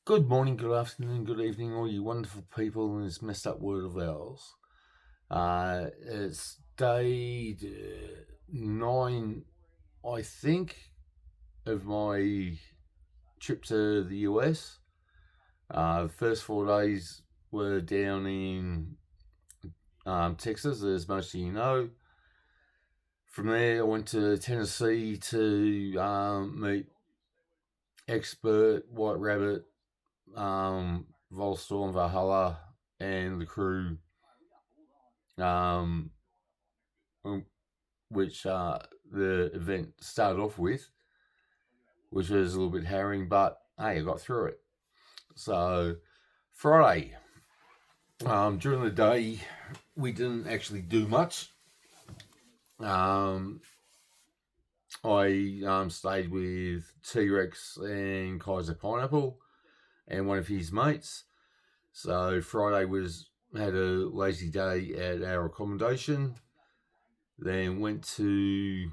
Good morning, good afternoon, good evening, all you wonderful people in this messed up world of ours. It's day 9, I think, of my trip to the US. The first 4 days were down in Texas, as most of you know. From there, I went to Tennessee to meet Expert, White Rabbit, Volstorm, Valhalla, and the crew, um, which the event started off with, which was a little bit harrowing, but hey, I got through it. So, Friday, during the day, we didn't actually do much. Um, I stayed with T Rex and Kaiser Pineapple and one of his mates. So Friday had a lazy day at our accommodation. Then went to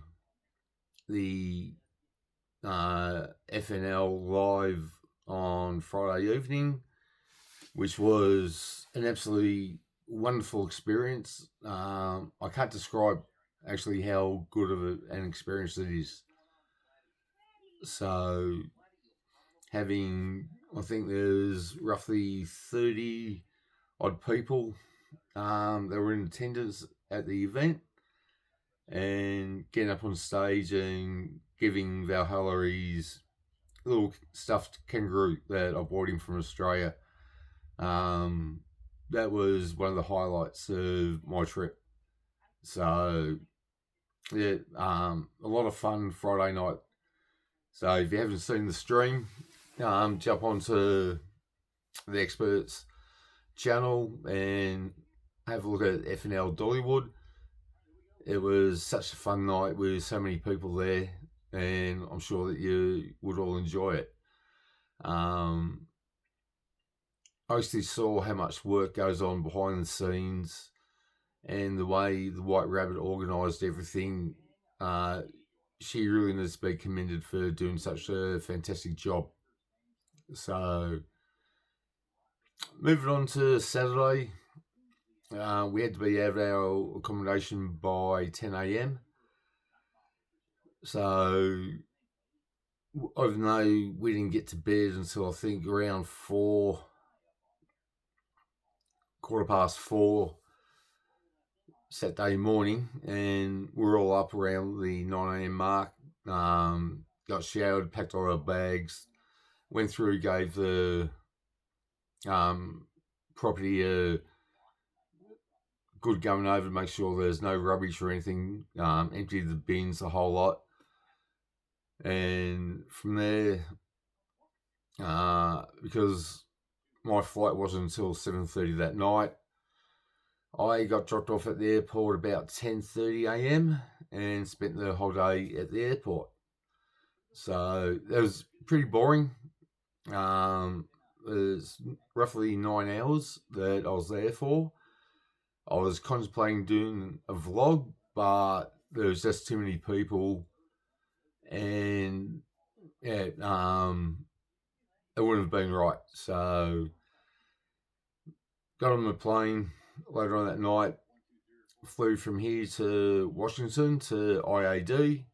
the FNL live on Friday evening, which was an absolutely wonderful experience. I can't describe actually how good of an experience it is. So, I think there's roughly 30 odd people that were in attendance at the event, and getting up on stage and giving Valhalla his little stuffed kangaroo that I bought him from Australia. Um, that was one of the highlights of my trip. So, yeah, a lot of fun Friday night. So, if you haven't seen the stream, jump onto the Experts channel and have a look at FNL Dollywood. It was such a fun night with so many people there, and I'm sure that you would all enjoy it. Um, I actually saw how much work goes on behind the scenes and the way the White Rabbit organised everything. Uh, she really needs to be commended for doing such a fantastic job. So, moving on to Saturday, we had to be out of our accommodation by 10 a.m. So, even though we didn't get to bed until I think around 4, 4:15 Saturday morning, and we're all up around the 9 a.m. mark. Got showered, packed all our bags, went through, gave the property a good going over to make sure there's no rubbish or anything, emptied the bins a whole lot. And from there, because my flight wasn't until 7:30 that night, I got dropped off at the airport about 10:30 a.m. and spent the whole day at the airport. So that was pretty boring. It was roughly 9 hours that I was there for. I was contemplating doing a vlog, but there was just too many people, and yeah, it wouldn't have been right. So got on the plane later on that night, flew from here to Washington to IAD.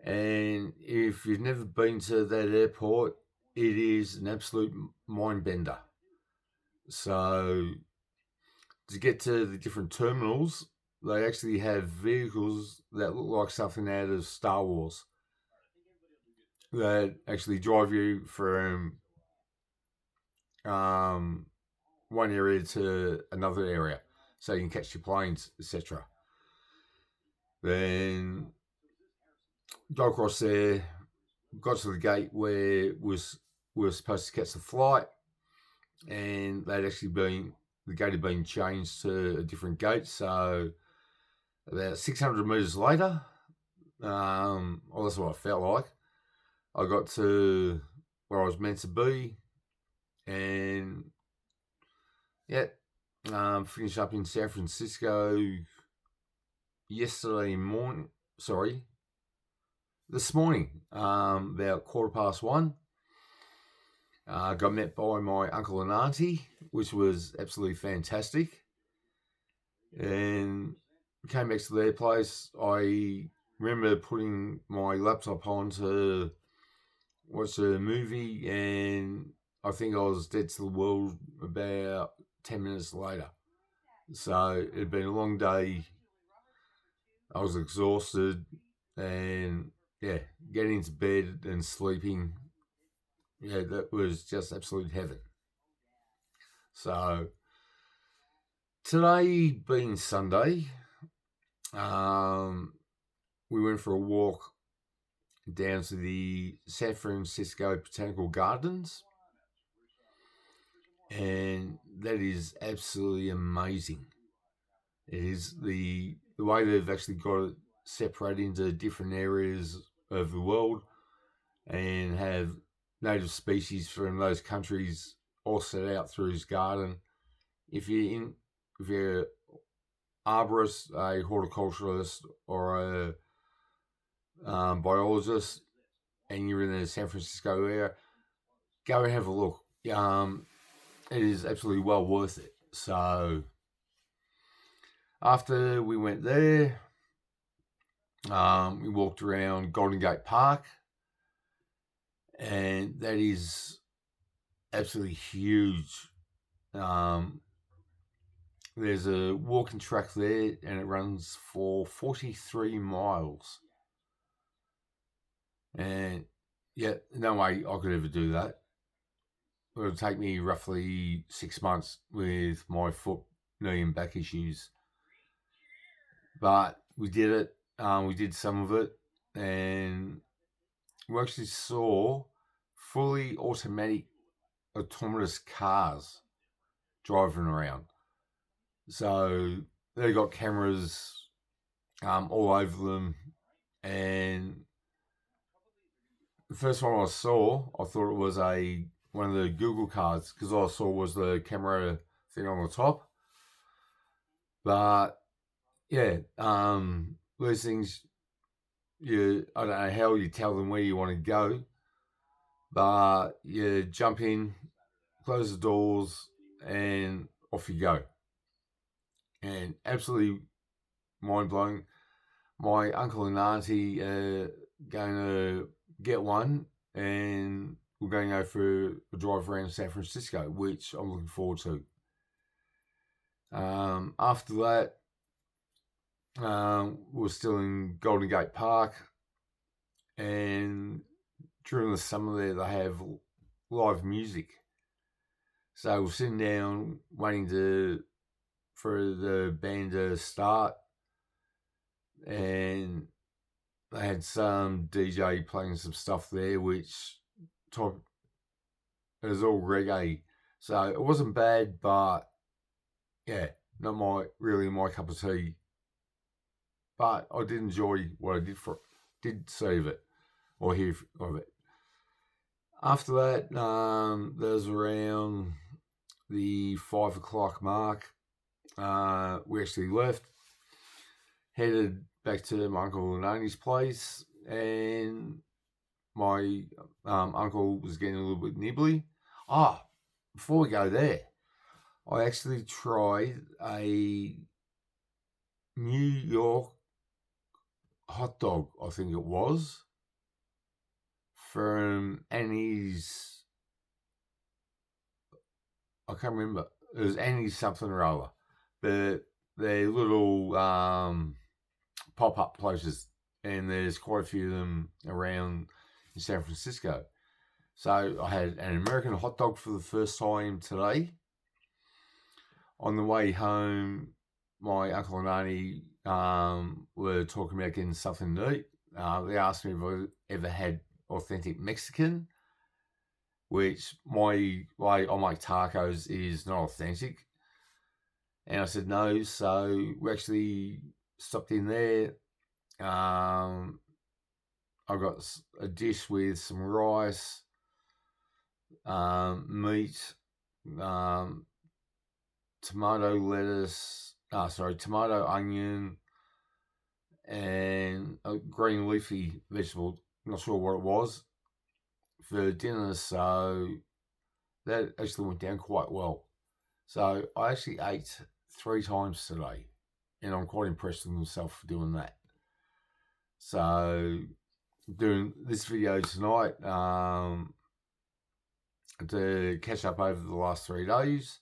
And if you've never been to that airport, it is an absolute mind bender. So, to get to the different terminals, they actually have vehicles that look like something out of Star Wars that actually drive you from one area to another area so you can catch your planes, etc. Then go across there, got to the gate where we were supposed to catch the flight, and the gate had been changed to a different gate. So about 600 meters later, well, that's what I felt like. I got to where I was meant to be, and yeah, finished up in San Francisco yesterday morning. This morning, about 1:15. Got met by my uncle and auntie, which was absolutely fantastic. And came back to their place. I remember putting my laptop on to watch a movie, and I think I was dead to the world about 10 minutes later. So it had been a long day. I was exhausted, and yeah, getting to bed and sleeping, yeah, that was just absolute heaven. So today being Sunday, we went for a walk down to the San Francisco Botanical Gardens, and that is absolutely amazing. It is the way they've actually got it separated into different areas of the world and have native species from those countries all set out through his garden. If you're an arborist, a horticulturalist, or a biologist, and you're in the San Francisco area, go and have a look. It is absolutely well worth it. So after we went there, we walked around Golden Gate Park, and that is absolutely huge. There's a walking track there, and it runs for 43 miles. And yeah, no way I could ever do that. It would take me roughly 6 months with my foot, knee, and back issues. But we did it. We did some of it, and we actually saw fully autonomous cars driving around. So they got cameras all over them, and the first one I saw, I thought it was one of the Google cars, because all I saw was the camera thing on the top. But yeah, those things, I don't know how you tell them where you want to go, but you jump in, close the doors, and off you go. And absolutely mind blowing. My uncle and auntie are going to get one, and we're going to go for a drive around San Francisco, which I'm looking forward to. After that, we're still in Golden Gate Park, and during the summer there they have live music. So we're sitting down waiting for the band to start, and they had some DJ playing some stuff there, which it was all reggae. So it wasn't bad, but yeah, not really my cup of tea. But I did enjoy what I did see of it or hear of it. After that, there was around the 5 o'clock mark. We actually left, headed back to my uncle and auntie's place, and my uncle was getting a little bit nibbly. Before we go there, I actually tried a New York hot dog, I think it was, from Annie's. I can't remember. It was Annie's something or other. But they're little pop-up places, and there's quite a few of them around in San Francisco. So I had an American hot dog for the first time today. On the way home, my uncle and auntie were talking about getting something to eat. They asked me if I ever had authentic Mexican, which my way I make tacos is not authentic. And I said no, so we actually stopped in there. I got a dish with some rice, meat, tomato onion, and a green leafy vegetable. Not sure what it was for dinner. So that actually went down quite well. So I actually ate 3 times today, and I'm quite impressed with myself for doing that. So doing this video tonight to catch up over the last 3 days.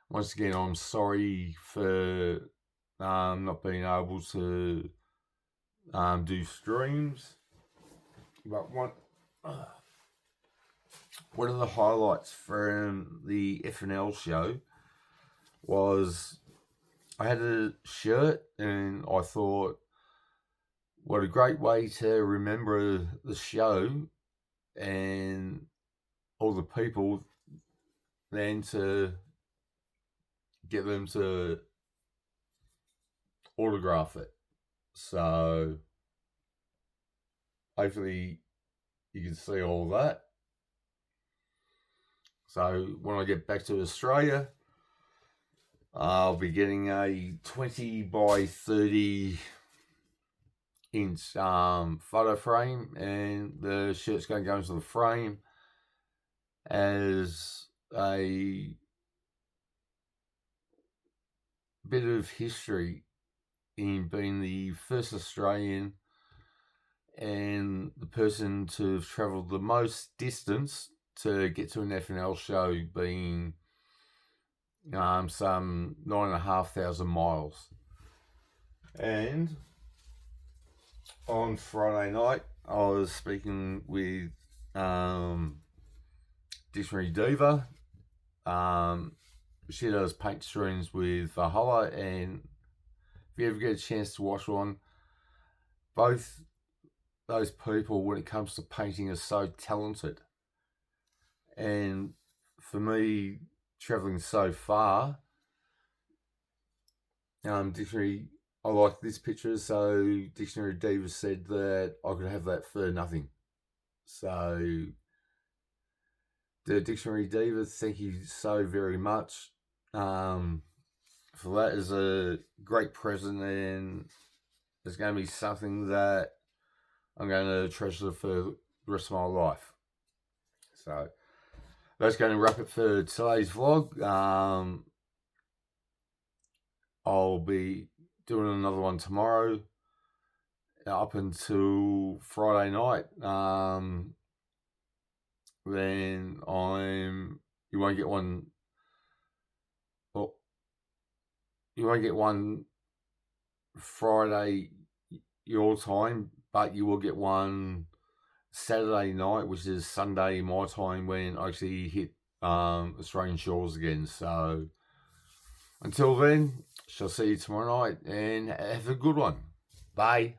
Once again, I'm sorry for not being able to do streams, but one of the highlights from the FNL show was I had a shirt, and I thought, what a great way to remember the show and all the people than to get them to autograph it. So hopefully you can see all that. So when I get back to Australia, I'll be getting a 20 by 30 inch photo frame, and the shirt's going to go into the frame as a bit of history in being the first Australian and the person to have travelled the most distance to get to an FNL show, being some 9,500 miles. And on Friday night, I was speaking with Dictionary Diva. She does paint streams with Valhalla, and if you ever get a chance to watch one, both those people, when it comes to painting, are so talented. And for me, travelling so far, Dictionary, I like this picture, so Dictionary Diva said that I could have that for nothing. So the Dictionary Diva, thank you so very much for that. Is a great present, and it's going to be something that I'm going to treasure for the rest of my life. So that's going to wrap it for today's vlog. I'll be doing another one tomorrow up until Friday night. Then you won't get one. Well, you won't get one Friday your time, but you will get one Saturday night, which is Sunday my time, when I actually hit Australian shores again. So until then, shall see you tomorrow night, and have a good one. Bye.